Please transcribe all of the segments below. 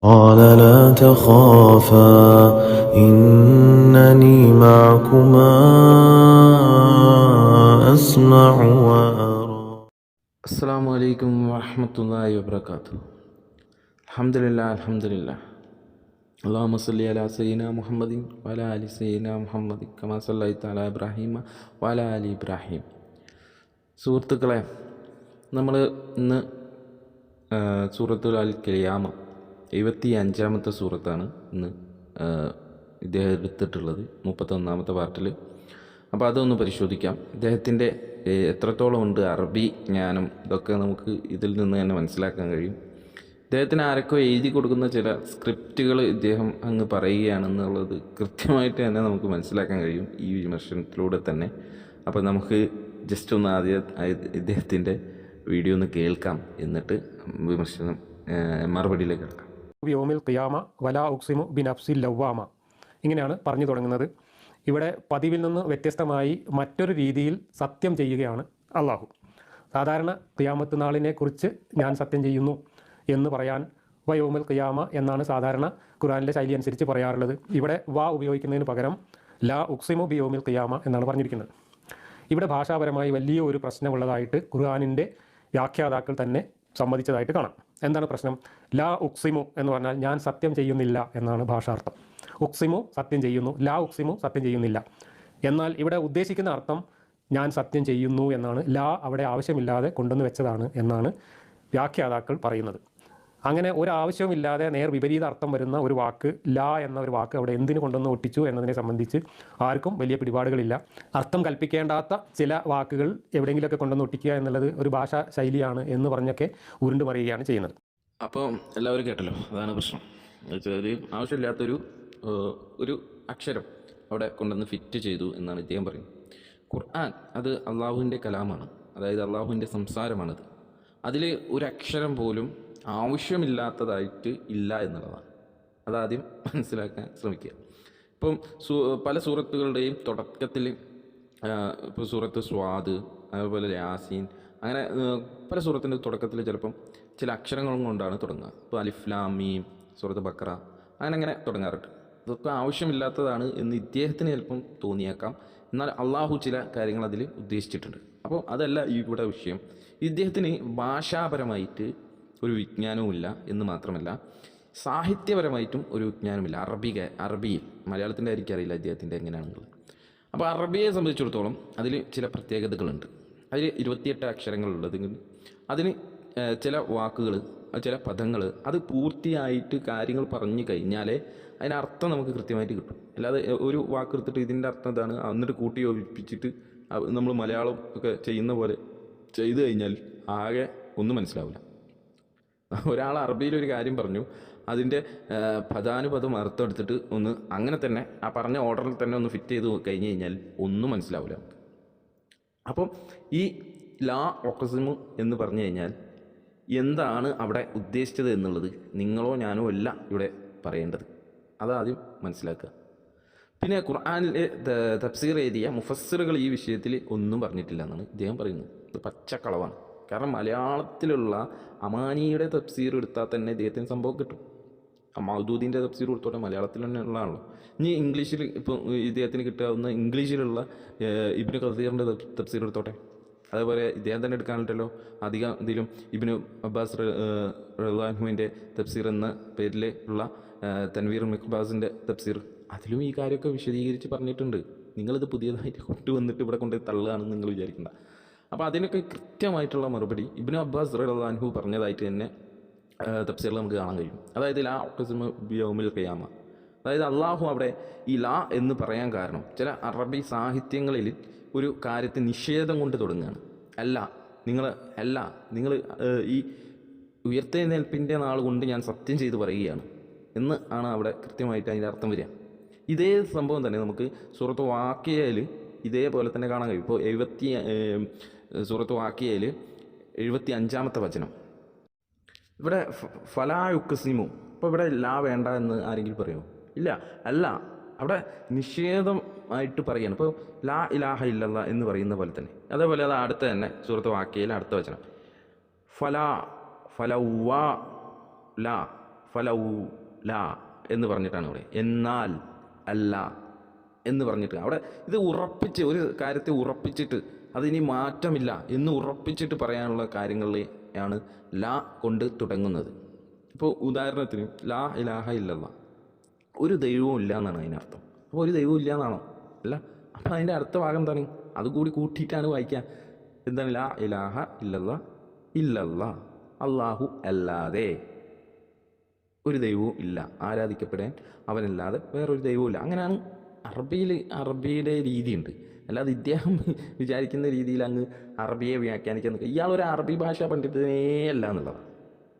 قال لا تخافا إنني معكما أسمع وأرى. അസ്സലാമു അലൈക്കും വറഹ്മത്തുള്ളാഹി വബറകാതുഹു. അൽഹംദുലില്ലാഹ് അല്ലാഹുമ്മ സ്വല്ലി അലാ സയ്യിദിനാ മുഹമ്മദിൻ വഅലാ ആലി സയ്യിദിനാ മുഹമ്മദിൻ കമാ സല്ലൈത അലാ ഇബ്രാഹീമ വഅലാ ആലി ഇബ്രാഹീം. സുഹൃത്തുക്കളെ, നമ്മൾ ഇന്ന് സൂറത്തുൽ അൽ ഖിയാമ 75-ാമത്തെ സൂറത്താണ് ഇന്ന് ഇദ്ദേഹം എടുത്തിട്ടുള്ളത്, 31-ാമത്തെ പാർട്ടിൽ. അപ്പോൾ അതൊന്ന് പരിശോധിക്കാം. ഇദ്ദേഹത്തിൻ്റെ എത്രത്തോളം ഉണ്ട് അറബി ജ്ഞാനം, ഇതൊക്കെ നമുക്ക് ഇതിൽ നിന്ന് തന്നെ മനസ്സിലാക്കാൻ കഴിയും. ഇദ്ദേഹത്തിന് ആരൊക്കെ എഴുതി കൊടുക്കുന്ന ചില സ്ക്രിപ്റ്റുകൾ ഇദ്ദേഹം അങ്ങ് പറയുകയാണെന്നുള്ളത് കൃത്യമായിട്ട് തന്നെ നമുക്ക് മനസ്സിലാക്കാൻ കഴിയും ഈ വിമർശനത്തിലൂടെ തന്നെ. അപ്പോൾ നമുക്ക് ജസ്റ്റ് ഒന്ന് ആദ്യം ഇദ്ദേഹത്തിൻ്റെ വീഡിയോ ഒന്ന് കേൾക്കാം, എന്നിട്ട് വിമർശനം മറുപടിയിലേക്ക് കിടക്കാം. യൗമിൽ ഖിയാമ വലാ ഉഖ്സിമു ബിനഫ്സിൽ ലവ്വാമ, ഇങ്ങനെയാണ് പറഞ്ഞു തുടങ്ങുന്നത്. ഇവിടെ പതിവിൽ നിന്ന് വ്യത്യസ്തമായി മറ്റൊരു രീതിയിൽ സത്യം ചെയ്യുകയാണ് അള്ളാഹു. സാധാരണ ഖിയാമത്ത് നാളിനെ കുറിച്ച് ഞാൻ സത്യം ചെയ്യുന്നു എന്ന് പറയാൻ വയോമിൽ ഖിയാമ എന്നാണ് സാധാരണ ഖുർആനിലെ ശൈലി അനുസരിച്ച് പറയാറുള്ളത്. ഇവിടെ വാ ഉപയോഗിക്കുന്നതിന് പകരം ലാ ഉഖ്സിമു ബി യൗമിൽ ഖിയാമ എന്നാണ് പറഞ്ഞിരിക്കുന്നത്. ഇവിടെ ഭാഷാപരമായി വലിയ ഒരു പ്രശ്നമുള്ളതായിട്ട് ഖുർആനിൻ്റെ വ്യാഖ്യാതാക്കൾ തന്നെ സമ്മതിച്ചതായിട്ട് കാണാം. എന്താണ് പ്രശ്നം? ലാ ഉഖ്സിമു എന്ന് പറഞ്ഞാൽ ഞാൻ സത്യം ചെയ്യുന്നില്ല എന്നാണ് ഭാഷാർത്ഥം. ഉഖ്സിമു സത്യം ചെയ്യുന്നു, ലാ ഉഖ്സിമു സത്യം ചെയ്യുന്നില്ല. എന്നാൽ ഇവിടെ ഉദ്ദേശിക്കുന്ന അർത്ഥം ഞാൻ സത്യം ചെയ്യുന്നു എന്നാണ്. ലാ അവിടെ ആവശ്യമില്ലാതെ കൊണ്ടുവന്ന് വെച്ചതാണ് എന്നാണ് വ്യാഖ്യാതാക്കൾ പറയുന്നത്. അങ്ങനെ ഒരാവശ്യവുമില്ലാതെ നേർ വിപരീത അർത്ഥം വരുന്ന ഒരു വാക്ക്, ലാ എന്ന ഒരു വാക്ക് അവിടെ എന്തിനു കൊണ്ടുവന്ന് ഒട്ടിച്ചു എന്നതിനെ സംബന്ധിച്ച് ആർക്കും വലിയ പിടിപാടുകളില്ല. അർത്ഥം കൽപ്പിക്കേണ്ടാത്ത ചില വാക്കുകൾ എവിടെയെങ്കിലുമൊക്കെ കൊണ്ടുവന്ന് ഒട്ടിക്കുക എന്നുള്ളത് ഒരു ഭാഷാ ശൈലിയാണ് എന്ന് പറഞ്ഞൊക്കെ ഉരുണ്ടുമറിയുകയാണ് ചെയ്യുന്നത്. അപ്പോൾ എല്ലാവരും കേട്ടല്ലോ, അതാണ് പ്രശ്നം. ഒരു ആവശ്യമില്ലാത്തൊരു ഒരു അക്ഷരം അവിടെ കൊണ്ടുവന്ന് ഫിറ്റ് ചെയ്തു എന്നാണ് ഇദ്ദേഹം പറയുന്നത്. ഖുർആൻ അത് അള്ളാഹുവിൻ്റെ കലാമാണ്, അതായത് അള്ളാഹുവിൻ്റെ സംസാരമാണത്. അതിൽ ഒരു അക്ഷരം പോലും ആവശ്യമില്ലാത്തതായിട്ട് ഇല്ല എന്നുള്ളതാണ്. അതാദ്യം മനസ്സിലാക്കാൻ ശ്രമിക്കുക. ഇപ്പം പല സൂറത്തുകളുടെയും തുടക്കത്തിൽ, ഇപ്പോൾ സൂറത്ത് സ്വാദ്, അതുപോലെ യാസീൻ, അങ്ങനെ പല സൂറത്തിൻ്റെ തുടക്കത്തിൽ ചിലപ്പം ചില അക്ഷരങ്ങളും കൊണ്ടാണ് തുടങ്ങുക. ഇപ്പോൾ അലിഫ് ലാം മീം, സൂറത്ത് ബക്കറ, അങ്ങനെ തുടങ്ങാറുണ്ട്. ഇതൊക്കെ ആവശ്യമില്ലാത്തതാണ് എന്ന് ഇദ്ദേഹത്തിന് ചിലപ്പം തോന്നിയേക്കാം. എന്നാൽ അള്ളാഹു ചില കാര്യങ്ങൾ അതിൽ ഉദ്ദേശിച്ചിട്ടുണ്ട്. അപ്പോൾ അതല്ല ഇവിടെ വിഷയം. ഇദ്ദേഹത്തിന് ഭാഷാപരമായിട്ട് ഒരു വിജ്ഞാനവുമില്ല എന്ന് മാത്രമല്ല, സാഹിത്യപരമായിട്ടും ഒരു വിജ്ഞാനമില്ല. അറബിയിൽ, മലയാളത്തിൻ്റെ ആയിരിക്കും അറിയില്ല ഇദ്ദേഹത്തിൻ്റെ എങ്ങനെയാണെന്നുള്ളത്. അപ്പോൾ അറബിയെ സംബന്ധിച്ചിടത്തോളം അതിൽ ചില പ്രത്യേകതകളുണ്ട്. അതിൽ 28 അക്ഷരങ്ങളുള്ളതെങ്കിൽ അതിന് ചില വാക്കുകൾ, ചില പദങ്ങൾ, അത് പൂർത്തിയായിട്ട് കാര്യങ്ങൾ പറഞ്ഞു കഴിഞ്ഞാലേ അതിനർത്ഥം നമുക്ക് കൃത്യമായിട്ട് കിട്ടും. അല്ലാതെ ഒരു വാക്ക് എടുത്തിട്ട് ഇതിൻ്റെ അർത്ഥം ഇതാണ് എന്നിട്ട് കൂട്ടി യോജിപ്പിച്ചിട്ട് നമ്മൾ മലയാളം ഒക്കെ ചെയ്യുന്ന പോലെ ചെയ്തു കഴിഞ്ഞാൽ ആകെ ഒന്നും മനസ്സിലാവില്ല. ഒരാൾ അറബിയിലൊരു കാര്യം പറഞ്ഞു, അതിൻ്റെ പദാനുപദം അർത്ഥം എടുത്തിട്ട് ഒന്ന് അങ്ങനെ തന്നെ ആ പറഞ്ഞ ഓർഡറിൽ തന്നെ ഒന്ന് ഫിറ്റ് ചെയ്ത് കഴിഞ്ഞ് കഴിഞ്ഞാൽ ഒന്നും മനസ്സിലാവില്ല. അപ്പം ഈ ലാ ഒഖ്സിമു എന്ന് പറഞ്ഞു കഴിഞ്ഞാൽ എന്താണ് അവിടെ ഉദ്ദേശിച്ചത് എന്നുള്ളത് നിങ്ങളോ ഞാനോ അല്ല ഇവിടെ പറയേണ്ടത്. അതാദ്യം മനസ്സിലാക്കുക. പിന്നെ ഖുർആനിലെ തഫ്സീർ എഴുതിയ മുഫസ്സിറുകൾ ഈ വിഷയത്തിൽ ഒന്നും പറഞ്ഞിട്ടില്ല എന്നാണ് ഇദ്ദേഹം പറയുന്നത്. ഇത് പച്ചക്കളവാണ്. കാരണം മലയാളത്തിലുള്ള അമാനിയുടെ തഫ്സീർ എടുത്താൽ തന്നെ ഇദ്ദേഹത്തിന് സംഭവം കിട്ടും. മൗദൂദിൻ്റെ തഫ്സീർ കൊടുത്തോട്ടെ, മലയാളത്തിൽ തന്നെ ഉള്ളതാണല്ലോ. ഇനി ഇംഗ്ലീഷിൽ ഇപ്പോൾ ഇദ്ദേഹത്തിന് കിട്ടാവുന്ന ഇംഗ്ലീഷിലുള്ള ഇബ്നു കസീറിൻ്റെ തഫ്സീർ എടുത്തോട്ടെ. അതേപോലെ ഇദ്ദേഹം തന്നെ എടുക്കാനുണ്ടല്ലോ അധികം ഇതിലും ഇബ്നു അബ്ബാസ് റളിയല്ലാഹുവിൻ്റെ തഫ്സീർ എന്ന പേരിൽ ഉള്ള തൻവീർ മിഖ്ബാസിൻ്റെ തഫ്സീർ, അതിലും ഈ കാര്യമൊക്കെ വിശദീകരിച്ച് പറഞ്ഞിട്ടുണ്ട്. നിങ്ങളിത് പുതിയതായിട്ട് കൊണ്ടുവന്നിട്ട് ഇവിടെ കൊണ്ട് തള്ളുകയാണെന്ന് നിങ്ങൾ വിചാരിക്കേണ്ട. അപ്പോൾ അതിനൊക്കെ കൃത്യമായിട്ടുള്ള മറുപടി ഇബ്നു അബ്ബാസ് റളിയല്ലാഹു അൻഹു പറഞ്ഞതായിട്ട് തന്നെ തഫ്സീറിൽ നമുക്ക് കാണാൻ കഴിയും. അതായത് ലാ ഉഖ്സിമു ബിയൗമിൽ ഖിയാമ, അതായത് അള്ളാഹു അവിടെ ഈ ലാ എന്ന് പറയാൻ കാരണം ചില അറബി സാഹിത്യങ്ങളിൽ ഒരു കാര്യത്തെ നിഷേധം കൊണ്ട് തുടങ്ങുകയാണ്. നിങ്ങൾ ഈ ഉയർത്തെഴുന്നേൽപ്പിൻ്റെ നാൾ കൊണ്ട് ഞാൻ സത്യം ചെയ്ത് പറയുകയാണ് എന്ന് ആണ് അവിടെ കൃത്യമായിട്ട് അതിൻ്റെ അർത്ഥം വരിക. ഇതേ സംഭവം തന്നെ നമുക്ക് സൂറത്ത് വാഖിയയിൽ ഇതേപോലെ തന്നെ കാണാൻ കഴിയും. ഇപ്പോൾ സൂറത്ത് വാഖിയയിൽ 75-ാമത്തെ വചനം, ഇവിടെ ഫലാ യുഖ്സിമു. ഇപ്പോൾ ഇവിടെ ലാ വേണ്ട എന്ന് ആരെങ്കിലും പറയുമോ? ഇല്ല, അല്ല, അവിടെ നിഷേധമായിട്ട് പറയാണ്. ഇപ്പോൾ ലാ ഇലാഹ ഇല്ലല്ലാ എന്ന് പറയുന്ന പോലെ തന്നെ. അതേപോലെ അത് അടുത്ത തന്നെ സൂറത്ത് വാഖിയയിൽ അടുത്ത വചനം, ഫലാ ഫലൗവാ ലാ ഫലൗ ലാ എന്ന് പറഞ്ഞിട്ടാണ് ഇവിടെ. എന്നാൽ അല്ല എന്ന് പറഞ്ഞിട്ട് അവിടെ ഇത് ഉറപ്പിച്ച് ഒരു കാര്യത്തെ ഉറപ്പിച്ചിട്ട് അതിനി മാറ്റമില്ല എന്ന് ഉറപ്പിച്ചിട്ട് പറയാനുള്ള കാര്യങ്ങളിൽ ആണ് ലാ കൊണ്ട് തുടങ്ങുന്നത്. ഇപ്പോൾ ഉദാഹരണത്തിന് ലാ ഇലാഹ ഇല്ലല്ലാഹ്, ഒരു ദൈവവും ഇല്ല എന്നാണ് അതിനർത്ഥം. അപ്പോൾ ഒരു ദൈവവും ഇല്ല എന്നാണോ? അല്ല. അപ്പം അതിൻ്റെ അടുത്ത ഭാഗം എന്താണ്? അതുകൂടി കൂട്ടിയിട്ടാണ് വായിക്കുക. എന്താണ്? ലാ ഇലാഹ ഇല്ലല്ലാഹ് ഇല്ലല്ലാഹ്, അള്ളാഹു അല്ലാതെ ഒരു ദൈവവും ഇല്ല, ആരാധിക്കപ്പെടാൻ അവനല്ലാതെ വേറൊരു ദൈവവും ഇല്ല. അങ്ങനെയാണ് അറബിയുടെ രീതിയുണ്ട്. അല്ലാതെ ഇദ്ദേഹം വിചാരിക്കുന്ന രീതിയിൽ അങ്ങ് അറബിയെ വ്യാഖ്യാനിക്കാൻ നിൽക്കുക. ഇയാളൊരു അറബി ഭാഷ പണ്ഡിതനേ അല്ല എന്നുള്ളതാണ്.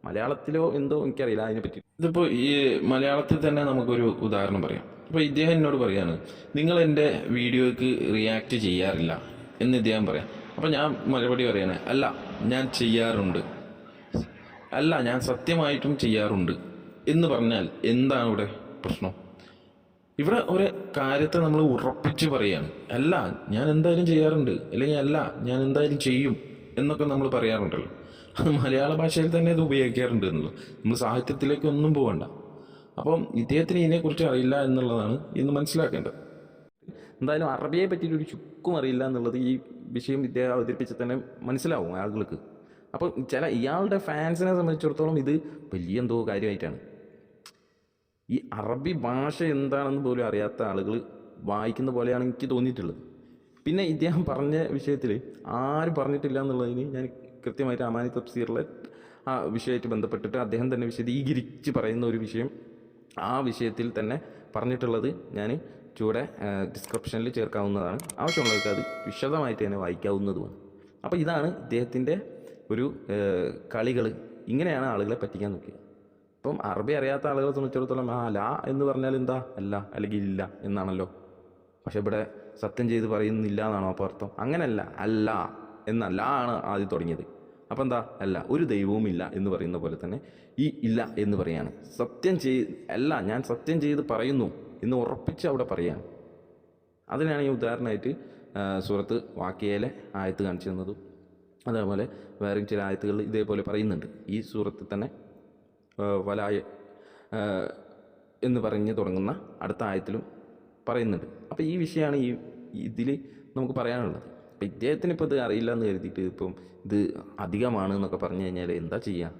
മലയാളത്തിലോ എന്തോ എനിക്കറിയില്ല അതിനെപ്പറ്റി. ഇതിപ്പോൾ ഈ മലയാളത്തിൽ തന്നെ നമുക്കൊരു ഉദാഹരണം പറയാം. ഇപ്പോൾ ഇദ്ദേഹം എന്നോട് പറയാണ്, നിങ്ങൾ എൻ്റെ വീഡിയോയ്ക്ക് റിയാക്ട് ചെയ്യാറില്ല എന്ന് ഇദ്ദേഹം പറയാം. അപ്പോൾ ഞാൻ മറുപടി പറയാണ്, അല്ല ഞാൻ ചെയ്യാറുണ്ട്, അല്ല ഞാൻ സത്യമായിട്ടും ചെയ്യാറുണ്ട് എന്ന് പറഞ്ഞാൽ എന്താണ് ഇവിടെ പ്രശ്നം? ഇവിടെ ഒരു കാര്യത്തെ നമ്മൾ ഉറപ്പിച്ച് പറയാണ്, അല്ല ഞാൻ എന്തായാലും ചെയ്യാറുണ്ട്, അല്ലെങ്കിൽ അല്ല ഞാൻ എന്തായാലും ചെയ്യും എന്നൊക്കെ നമ്മൾ പറയാറുണ്ടല്ലോ. അത് മലയാള ഭാഷയിൽ തന്നെ ഇത് ഉപയോഗിക്കാറുണ്ട് എന്നുള്ളത്. നമ്മൾ സാഹിത്യത്തിലേക്ക് ഒന്നും പോകണ്ട. അപ്പം ഇദ്ദേഹത്തിന് ഇതിനെക്കുറിച്ച് അറിയില്ല എന്നുള്ളതാണ് ഇന്ന് മനസ്സിലാക്കേണ്ടത്. എന്തായാലും അറബിയെ പറ്റിയിട്ടൊരു ചുക്കും അറിയില്ല എന്നുള്ളത് ഈ വിഷയം ഇദ്ദേഹം അവതരിപ്പിച്ച് തന്നെ മനസ്സിലാവും ആളുകൾക്ക്. അപ്പം ഇയാളുടെ ഫാൻസിനെ സംബന്ധിച്ചിടത്തോളം ഇത് വലിയ എന്തോ കാര്യമായിട്ടാണ്. ഈ അറബി ഭാഷ എന്താണെന്ന് പോലും അറിയാത്ത ആളുകൾ വായിക്കുന്ന പോലെയാണ് എനിക്ക് തോന്നിയിട്ടുള്ളത്. പിന്നെ ഇദ്ദേഹം പറഞ്ഞ വിഷയത്തിൽ ആരും പറഞ്ഞിട്ടില്ല എന്നുള്ളതിന് ഞാൻ കൃത്യമായിട്ട് അമാനി തഫ്സീറിലെ ആ വിഷയമായിട്ട് ബന്ധപ്പെട്ടിട്ട് അദ്ദേഹം തന്നെ വിശദീകരിച്ച് പറയുന്ന ഒരു വിഷയം, ആ വിഷയത്തിൽ തന്നെ പറഞ്ഞിട്ടുള്ളത് ഞാൻ ചൂടെ ഡിസ്ക്രിപ്ഷനിൽ ചേർക്കാവുന്നതാണ്. ആവശ്യമുള്ളവർക്ക് അത് വിശദമായിട്ട് തന്നെ വായിക്കാവുന്നതുമാണ്. അപ്പോൾ ഇതാണ് ഇദ്ദേഹത്തിൻ്റെ ഒരു കളികൾ. ഇങ്ങനെയാണ് ആളുകളെ പറ്റിക്കാൻ നോക്കിയത്. ഇപ്പം അറബി അറിയാത്ത ആളുകളെ സംബന്ധിച്ചിടത്തോളം ലാ എന്ന് പറഞ്ഞാൽ എന്താ? അല്ല അല്ലെങ്കിൽ ഇല്ല എന്നാണല്ലോ. പക്ഷെ ഇവിടെ സത്യം ചെയ്ത് പറയുന്നില്ല എന്നാണോ അപ്പോൾ അർത്ഥം? അങ്ങനെയല്ല, അല്ല എന്നല്ല ആണ് ആദ്യം തുടങ്ങിയത്. അപ്പം എന്താ? അല്ല, ഒരു ദൈവവും ഇല്ല എന്ന് പറയുന്ന പോലെ തന്നെ ഈ ഇല്ല എന്ന് പറയാണ്. അല്ല ഞാൻ സത്യം ചെയ്ത് പറയുന്നു എന്ന് ഉറപ്പിച്ച് അവിടെ പറയാണ്. അതിനാണ് ഈ ഉദാഹരണമായിട്ട് സൂറത്ത് വാക്കിയയിലെ ആയത്ത് കാണിച്ചു തന്നതും. അതേപോലെ വേറെ ചില ആയത്തുകൾ ഇതേപോലെ പറയുന്നുണ്ട്. ഈ സൂറത്തിൽ തന്നെ വലായ എന്ന് പറഞ്ഞ് തുടങ്ങുന്ന അടുത്ത ആയത്തിലും പറയുന്നുണ്ട്. അപ്പോൾ ഈ വിഷയമാണ് ഇതിൽ നമുക്ക് പറയാനുള്ളത്. അപ്പം ഇദ്ദേഹത്തിന് ഇപ്പോൾ ഇത് അറിയില്ല എന്ന് കരുതിയിട്ട് ഇപ്പം ഇത് അധികമാണ് എന്നൊക്കെ പറഞ്ഞു കഴിഞ്ഞാൽ എന്താ ചെയ്യുക?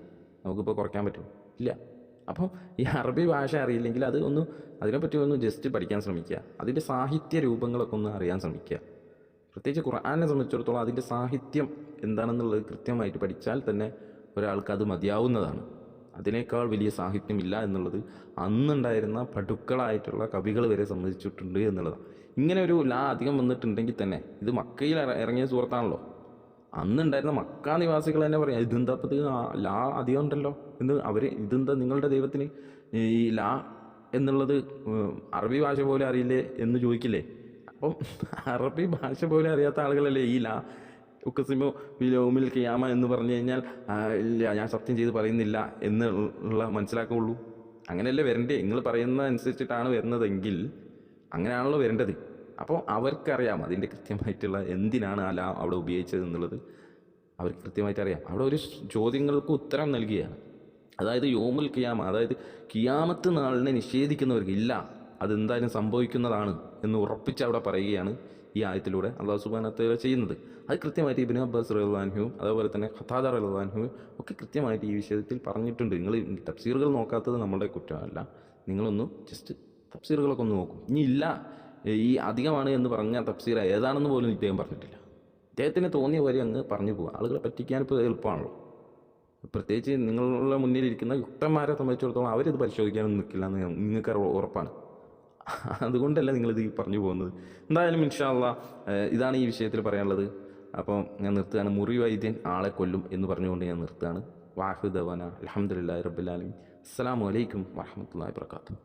നമുക്കിപ്പോൾ കുറയ്ക്കാൻ പറ്റുമോ? ഇല്ല. അപ്പം ഈ അറബി ഭാഷ അറിയില്ലെങ്കിൽ അതിനെപ്പറ്റി ഒന്ന് ജസ്റ്റ് പഠിക്കാൻ ശ്രമിക്കുക. അതിൻ്റെ സാഹിത്യ രൂപങ്ങളൊക്കെ ഒന്ന് അറിയാൻ ശ്രമിക്കുക. പ്രത്യേകിച്ച് ഖുർആനെ സംബന്ധിച്ചിടത്തോളം അതിൻ്റെ സാഹിത്യം എന്താണെന്നുള്ളത് കൃത്യമായിട്ട് പഠിച്ചാൽ തന്നെ ഒരാൾക്ക് അത് മതിയാവുന്നതാണ്. അതിനേക്കാൾ വലിയ സാഹിത്യമില്ല എന്നുള്ളത് അന്നുണ്ടായിരുന്ന പടുക്കളായിട്ടുള്ള കവികൾ വരെ സമ്മതിച്ചിട്ടുണ്ട് എന്നുള്ളതാണ്. ഇങ്ങനെ ഒരു ലാ അധികം വന്നിട്ടുണ്ടെങ്കിൽ തന്നെ ഇത് മക്കയിൽ ഇറങ്ങിയ സൂറത്താണല്ലോ. അന്നുണ്ടായിരുന്ന മക്ക നിവാസികൾ തന്നെ പറയാം, ഇതെന്താ ഇത് ലാ അധികം ഉണ്ടല്ലോ എന്ന്. ഇതെന്താ നിങ്ങളുടെ ദൈവത്തിന് ഈ ലാ എന്നുള്ളത് അറബി ഭാഷ പോലെ അറിയില്ലേ എന്ന് ചോദിക്കില്ലേ? അപ്പം അറബി ഭാഷ പോലെ അറിയാത്ത ആളുകളല്ലേ ഈ ലാ ഉക്കസിമോ വിലോമിൽ ഖിയാമ എന്ന് പറഞ്ഞു കഴിഞ്ഞാൽ ഇല്ല ഞാൻ സത്യം ചെയ്ത് പറയുന്നില്ല എന്നുള്ള മനസ്സിലാക്കുള്ളൂ. അങ്ങനെയല്ലേ വരണ്ടേ? നിങ്ങൾ പറയുന്ന അനുസരിച്ചിട്ടാണ് വരുന്നതെങ്കിൽ അങ്ങനെയാണല്ലോ വരേണ്ടത്. അപ്പോൾ അവർക്കറിയാം അതിൻ്റെ കൃത്യമായിട്ടുള്ള എന്തിനാണ് ആ ലാ അവിടെ ഉപയോഗിച്ചത് എന്നുള്ളത് അവർക്ക് കൃത്യമായിട്ട് അറിയാം. അവിടെ ഒരു ചോദ്യങ്ങൾക്ക് ഉത്തരം നൽകുകയാണ്. അതായത് യോമുൽ ഖിയാമ, അതായത് ഖിയാമത്ത് നാളിനെ നിഷേധിക്കുന്നവർക്ക് ഇല്ല, അതെന്തായാലും സംഭവിക്കുന്നതാണ് എന്ന് ഉറപ്പിച്ച് അവിടെ പറയുകയാണ് ഈ ആയത്തിലൂടെ അല്ലാഹു സുബ്ഹാനഹു വ തആല ചെയ്യുന്നത്. അത് കൃത്യമായിട്ട് ഇബ്നു അബ്ബാസ് റളിയല്ലാഹു അൻഹു അതേപോലെ തന്നെ ഖതാദ റളിയല്ലാഹു അൻഹു ഒക്കെ കൃത്യമായിട്ട് ഈ വിഷയത്തിൽ പറഞ്ഞിട്ടുണ്ട്. നിങ്ങൾ തഫ്സീറുകൾ നോക്കാത്തത് നമ്മളുടെ കുറ്റമല്ല, നിങ്ങളൊന്ന് ജസ്റ്റ് തഫ്സീറുകളൊക്കെ ഒന്ന് നോക്കും. ഇനി ഇല്ല ഈ അധികമാണ് എന്ന് പറഞ്ഞ തഫ്സീർ ഏതാണെന്ന് പോലും ഇദ്ദേഹം പറഞ്ഞിട്ടില്ല. ഇദ്ദേഹത്തിന് തോന്നിയ പോലെ അങ്ങ് പറഞ്ഞു പോകുക. ആളുകളെ പറ്റിക്കാനിപ്പോൾ എളുപ്പമാണല്ലോ. പ്രത്യേകിച്ച് നിങ്ങളുടെ മുന്നിലിരിക്കുന്ന യുക്തന്മാരെ സംബന്ധിച്ചിടത്തോളം അവരിത് പരിശോധിക്കാനൊന്നും നിൽക്കില്ല എന്ന് നിങ്ങൾക്ക് ഉറപ്പാണ്. അതുകൊണ്ടല്ല നിങ്ങളിത് പറഞ്ഞു പോകുന്നത്. എന്തായാലും ഇൻഷാ അല്ലാഹ് ഇതാണ് ഈ വിഷയത്തിൽ പറയാനുള്ളത്. അപ്പോൾ ഞാൻ നിർത്തുകയാണ്. മുറി വൈദ്യൻ ആളെ കൊല്ലും എന്ന് പറഞ്ഞുകൊണ്ട് ഞാൻ നിർത്തുകയാണ്. വാഹിദ് ദവാന അൽഹംദുലില്ലാഹി റബ്ബിൽ ആലമീൻ. അസ്സലാമു അലൈക്കും വറഹ്മത്തുള്ളാഹി വബറകാതുഹു.